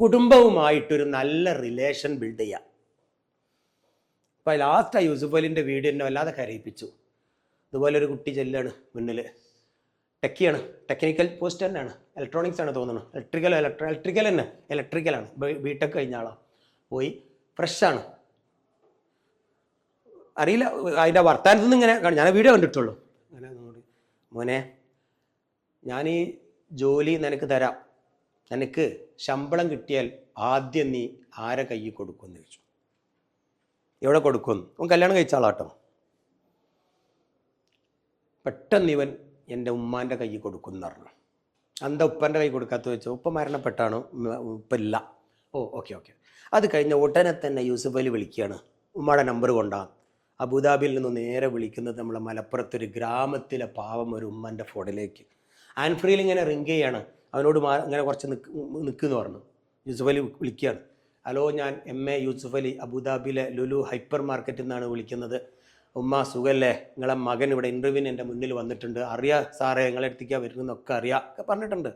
കുടുംബവുമായിട്ടൊരു നല്ല relation build ചെയ്യുക. അപ്പോൾ ലാസ്റ്റ് യൂസുഫ് അലിൻ്റെ വീഡിയോ എന്നെ വല്ലാതെ കരയിപ്പിച്ചു. ഇതുപോലെ ഒരു കുട്ടി ചെല്ലാണ് മുന്നിൽ, ടെക്നിക്കൽ പോസ്റ്റ് തന്നെയാണ്, ഇലക്ട്രോണിക്സ് ആണ് തോന്നുന്നു, ഇലക്ട്രിക്കലാണ്, ബിടെക് കഴിഞ്ഞ ആളാണ്. പോയി ഫ്രഷാണ്, അറിയില്ല അതിൻ്റെ വർത്താനത്തിൽ നിന്ന് ഇങ്ങനെ ഞാൻ വീഡിയോ കണ്ടിട്ടുള്ളൂ. അങ്ങനെ മോനെ, ഞാൻ ഈ ജോലി നിനക്ക് തരാം, നിനക്ക് ശമ്പളം കിട്ടിയാൽ ആദ്യം നീ ആരെ കയ്യിൽ കൊടുക്കുമെന്ന് ചോദിച്ചു. എവിടെ കൊടുക്കുമെന്ന്? അവൻ കല്യാണം കഴിച്ച ആളാട്ടോ. പെട്ടെന്ന് ഇവൻ എൻ്റെ ഉമ്മാൻ്റെ കയ്യിൽ കൊടുക്കുമെന്ന് പറഞ്ഞു. എന്താ ഉപ്പൻ്റെ കൈ കൊടുക്കാത്ത വെച്ചോ? ഉപ്പ മരണപ്പെട്ടാണ്, ഉപ്പ ഇല്ല. ഓക്കെ. അത് കഴിഞ്ഞ ഉടനെ തന്നെ യൂസുഫ് അലി വിളിക്കുകയാണ്, ഉമ്മയുടെ നമ്പർ കൊണ്ടാണ്. അബുദാബിയിൽ നിന്ന് നേരെ വിളിക്കുന്നത് നമ്മളെ മലപ്പുറത്തൊരു ഗ്രാമത്തിലെ പാവം ഒരു ഉമ്മൻ്റെ ഫോണിലേക്ക്. ആൻഫ്രീൽ ഇങ്ങനെ റിങ് ചെയ്യാണ്, അവനോട് ഇങ്ങനെ കുറച്ച് നിൽക്കുമെന്ന് പറഞ്ഞു. യൂസുഫ് അലി വിളിക്കുകയാണ്, ഹലോ, ഞാൻ MA യൂസുഫ് അലി, അബുദാബിയിലെ ലുലു ഹൈപ്പർ മാർക്കറ്റിൽ നിന്നാണ് വിളിക്കുന്നത്. ഉമ്മ സുഖല്ലേ? നിങ്ങളെ മകൻ ഇവിടെ ഇൻ്റർവ്യൂവിന് എൻ്റെ മുന്നിൽ വന്നിട്ടുണ്ട്, അറിയാം സാറേ, നിങ്ങളെ അടുത്തേക്കാണ് വരുന്നതെന്നൊക്കെ അറിയാം ഒക്കെ പറഞ്ഞിട്ടുണ്ട്.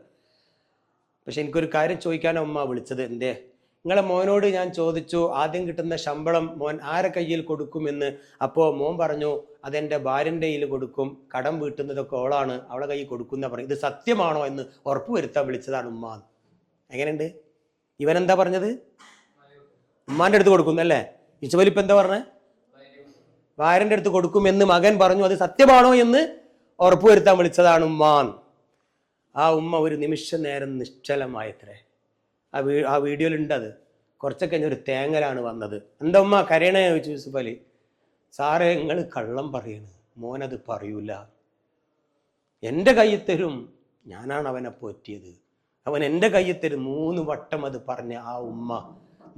പക്ഷെ എനിക്കൊരു കാര്യം ചോദിക്കാനാണ് ഉമ്മ വിളിച്ചത്. നിങ്ങളെ മോനോട് ഞാൻ ചോദിച്ചു ആദ്യം കിട്ടുന്ന ശമ്പളം മോൻ ആരെ കയ്യിൽ കൊടുക്കുമെന്ന്. അപ്പോൾ മോൻ പറഞ്ഞു അതെൻ്റെ ഭാര്യൻ്റെ കയ്യിൽ കൊടുക്കും, കടം വീട്ടുന്നതൊക്കെ ഓളാണ്, അവളെ കയ്യിൽ കൊടുക്കുന്ന പറഞ്ഞു. ഇത് സത്യമാണോ എന്ന് ഉറപ്പുവരുത്താൻ വിളിച്ചതാണ് ഉമ്മ. എങ്ങനെയുണ്ട്? ഇവനെന്താ പറഞ്ഞത്? ഉമ്മാൻ്റെ അടുത്ത് കൊടുക്കുന്നല്ലേ? യൂസുഫ് അലി ഇപ്പം എന്താ പറഞ്ഞത്? ഭാര്യൻ്റെ അടുത്ത് കൊടുക്കുമെന്ന് മകൻ പറഞ്ഞു. അത് സത്യമാണോ എന്ന് ഉറപ്പുവരുത്താൻ വിളിച്ചതാണ് ഉമ്മാൻ. ആ ഉമ്മ ഒരു നിമിഷ നേരം നിശ്ചലമായത്രേ. ആ വീഡിയോയിലുണ്ട്. അത് കുറച്ചൊക്കെ കഴിഞ്ഞൊരു തേങ്ങലാണ് വന്നത്. എന്താ ഉമ്മ കരയണേ ചോദിച്ചു യൂസുഫ് അലി. സാറേ, നിങ്ങൾ കള്ളം പറയണ്, മോനത് പറയൂല, എൻ്റെ കയ്യിൽ തരും, ഞാനാണ് അവനെ പോറ്റിയത്, അവൻ എൻ്റെ കയ്യിൽ തരും. 3 വട്ടം അത് പറഞ്ഞ ആ ഉമ്മ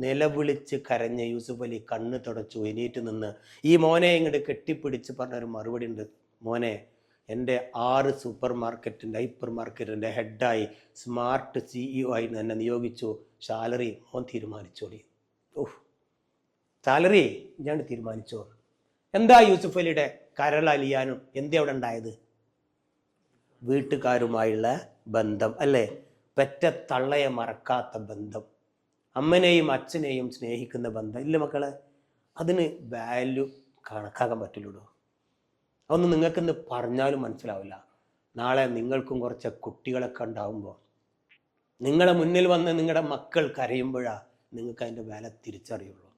നിലവിളിച്ച് കരഞ്ഞ യൂസുഫ് അലി കണ്ണ് തുടച്ചു എണീറ്റ് നിന്ന് ഈ മോനെ ഇങ്ങോട്ട് കെട്ടിപ്പിടിച്ച് പറഞ്ഞൊരു മറുപടി ഉണ്ട്, മോനെ, എൻ്റെ 6 സൂപ്പർ മാർക്കറ്റിൻ്റെ ഹൈപ്പർ മാർക്കറ്റിൻ്റെ ഹെഡായി സ്മാർട്ട് CEO ആയി എന്നെ നിയോഗിച്ചു. സാലറി മോൻ തീരുമാനിച്ചോളി. സാലറി ഞാൻ തീരുമാനിച്ചോ? എന്താ യൂസുഫ് അലിയുടെ കരളലിയാനും എന്താ അവിടെ ഉണ്ടായത്? വീട്ടുകാരുമായുള്ള ബന്ധം അല്ലേ? പെറ്റ തള്ളയെ മറക്കാത്ത ബന്ധം, അമ്മനെയും അച്ഛനെയും സ്നേഹിക്കുന്ന ബന്ധം ഇല്ല മക്കളെ? അതിന് വാല്യൂ കണക്കാക്കാൻ പറ്റില്ലല്ലോ. അതൊന്നും നിങ്ങൾക്കിന്ന് പറഞ്ഞാലും മനസ്സിലാവില്ല. നാളെ നിങ്ങൾക്കും കുറച്ച് കുട്ടികളൊക്കെ ഉണ്ടാവുമ്പോൾ നിങ്ങളെ മുന്നിൽ വന്ന് നിങ്ങളുടെ മക്കൾ കരയുമ്പോഴാണ് നിങ്ങൾക്ക് അതിൻ്റെ വില തിരിച്ചറിയുള്ളൂ.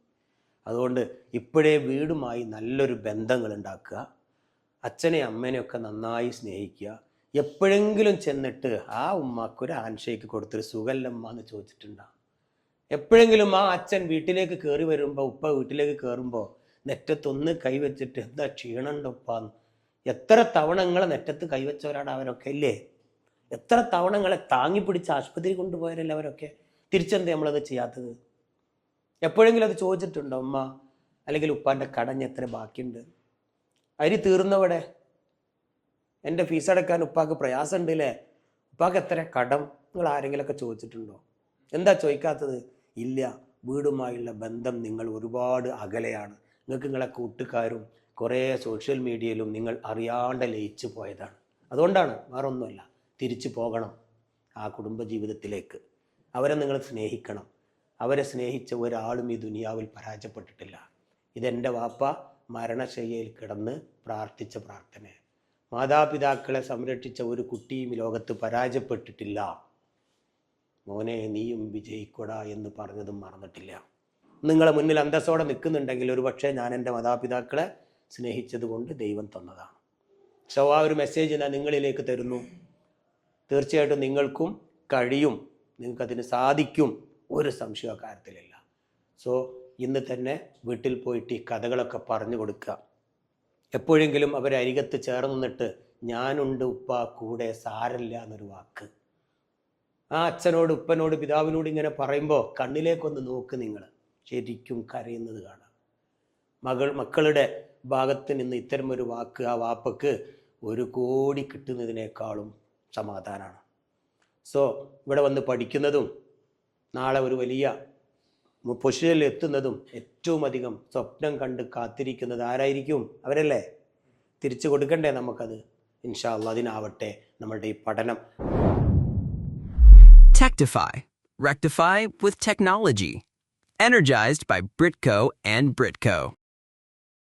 അതുകൊണ്ട് ഇപ്പോഴേ വീടുമായി നല്ലൊരു ബന്ധങ്ങൾ ഉണ്ടാക്കുക, അച്ഛനെയും അമ്മേനെയൊക്കെ നന്നായി സ്നേഹിക്കുക. എപ്പോഴെങ്കിലും ചെന്നിട്ട് ആ ഉമ്മാക്കൊരു ഹാൻഡ് ഷേക്ക് കൊടുത്തൊരു സുഖല്ലമ്മ എന്ന് ചോദിച്ചിട്ടുണ്ടാകും. എപ്പോഴെങ്കിലും ആ അച്ഛൻ വീട്ടിലേക്ക് കയറി വരുമ്പോൾ, ഉപ്പ വീട്ടിലേക്ക് കയറുമ്പോൾ നെറ്റത്തൊന്ന് കൈവച്ചിട്ട് എന്താ ക്ഷീണമുണ്ട് ഉപ്പാന്ന്. എത്ര തവണ നിങ്ങളെ നെറ്റത്ത് കൈവച്ചവരാണ് അവരൊക്കെ ഇല്ലേ? എത്ര തവണ നിങ്ങളെ താങ്ങി പിടിച്ച് ആശുപത്രി കൊണ്ടുപോയവരല്ലേ അവരൊക്കെ? തിരിച്ചെന്താ നമ്മളത് ചെയ്യാത്തത്? എപ്പോഴെങ്കിലും അത് ചോദിച്ചിട്ടുണ്ടോ ഉമ്മ അല്ലെങ്കിൽ ഉപ്പാൻ്റെ കടഞ്ഞ് എത്ര ബാക്കിയുണ്ട്? അരി തീർന്നവിടെ, എൻ്റെ ഫീസ് അടക്കാൻ ഉപ്പാക്ക് പ്രയാസം ഉണ്ടല്ലേ, ഉപ്പാക്ക് എത്ര കടം, നിങ്ങൾ ആരെങ്കിലുമൊക്കെ ചോദിച്ചിട്ടുണ്ടോ? എന്താ ചോദിക്കാത്തത്? ഇല്ല. വീടുമായുള്ള ബന്ധം നിങ്ങൾ ഒരുപാട് അകലെയാണ്. നിങ്ങൾക്ക് നിങ്ങളെ കൂട്ടുകാരും കുറേ സോഷ്യൽ മീഡിയയിലും നിങ്ങൾ അറിയാണ്ട് ലയിച്ചു പോയതാണ്. അതുകൊണ്ടാണ്, വേറെ ഒന്നുമല്ല. തിരിച്ചു പോകണം ആ കുടുംബജീവിതത്തിലേക്ക്. അവരെ നിങ്ങൾ സ്നേഹിക്കണം. അവരെ സ്നേഹിച്ച ഒരാളും ഈ ദുനിയാവിൽ പരാജയപ്പെട്ടിട്ടില്ല. ഇതെൻ്റെ വാപ്പ മരണശയ്യയിൽ കിടന്ന് പ്രാർത്ഥിച്ച പ്രാർത്ഥന. മാതാപിതാക്കളെ സംരക്ഷിച്ച ഒരു കുട്ടിയും ഈ ലോകത്ത് പരാജയപ്പെട്ടിട്ടില്ല. മോനെ, നീയും വിജയിക്കൊടാ എന്ന് പറഞ്ഞതും മറന്നിട്ടില്ല. നിങ്ങളെ മുന്നിൽ അന്തസ്സോടെ നിൽക്കുന്നുണ്ടെങ്കിൽ ഒരു പക്ഷേ ഞാൻ എൻ്റെ മാതാപിതാക്കളെ സ്നേഹിച്ചത് കൊണ്ട് ദൈവം തന്നതാണ്. സോ ആ ഒരു മെസ്സേജ് ഞാൻ നിങ്ങളിലേക്ക് തരുന്നു. തീർച്ചയായിട്ടും നിങ്ങൾക്കും കഴിയും, നിങ്ങൾക്കതിന് സാധിക്കും, ഒരു സംശയ കാര്യത്തിലില്ല. സോ ഇന്ന് തന്നെ വീട്ടിൽ പോയിട്ട് ഈ കഥകളൊക്കെ പറഞ്ഞു കൊടുക്കുക. എപ്പോഴെങ്കിലും അവരെ അരികത്ത് ചേർന്ന് നിന്നിട്ട് ഞാനുണ്ട് ഉപ്പ കൂടെ, സാരല്ല എന്നൊരു വാക്ക് ആ അച്ഛനോട്, ഉപ്പനോട്, പിതാവിനോട് ഇങ്ങനെ പറയുമ്പോൾ കണ്ണിലേക്കൊന്ന് നോക്ക്. നിങ്ങൾ ശരിക്കും കരയുന്നത് കാണാം. മക്കളുടെ ഭാഗത്ത് നിന്ന് ഇത്തരമൊരു വാക്ക് ആ വാപ്പക്ക് 1 കോടി കിട്ടുന്നതിനേക്കാളും സമാധാനമാണ്. സോ ഇവിടെ വന്ന് പഠിക്കുന്നതും നാളെ ഒരു വലിയ പൊസിഷനിൽ എത്തുന്നതും ഏറ്റവും അധികം സ്വപ്നം കണ്ട് കാത്തിരിക്കുന്നത് ആരായിരിക്കും? അവരല്ലേ? തിരിച്ചു കൊടുക്കണ്ടേ നമുക്കത്? ഇൻഷാ അല്ലാഹ് അതിനാവട്ടെ നമ്മളുടെ ഈ പഠനം. Tectify. Rectify with technology. Energized by Britco and Britco.